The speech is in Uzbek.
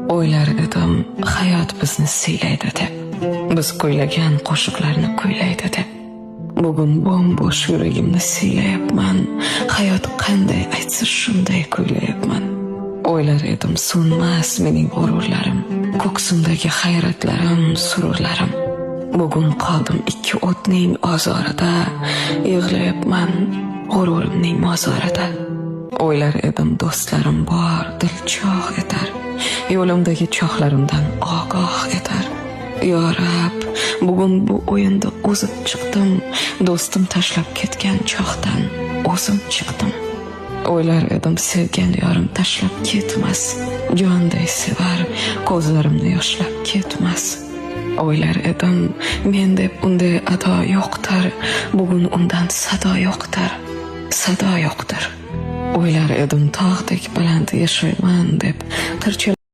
O'ylar edim hayot bizni siylaydi deb, biz kuylagan qo'shiqlarni kuylaydi deb. Bugun bo'sh yuragimni siylayapman, hayot qanday aytsa shunday kuylayapman. O'ylar edim so'nmas mening g'ururlarim, ko'ksimdagi hayratlarim, sururlarim. Bugun qoldim ikki o'tning ozorida, yig'layapman g'ururimning mozorida. O'ylar edim do'stlarim bor, dil cho'g' etar, yo'limdagi cho'g'larimdan ogoh etar. Yo Rab, bugun bu o'yinda o'zib chiqdim, do'stim tashlab ketgan cho'g'dan o'zim chiqdim. O'ylar edim sevgan yorim tashlab ketmas, jonday sevar, ko'zlarimni yoshlab ketmas. O'ylar edim men deb unday ado yo'qdir, bugun undan sado yo'qdir, sado yo'qdir. O'ylar edim tog'dek baland yashayman deb,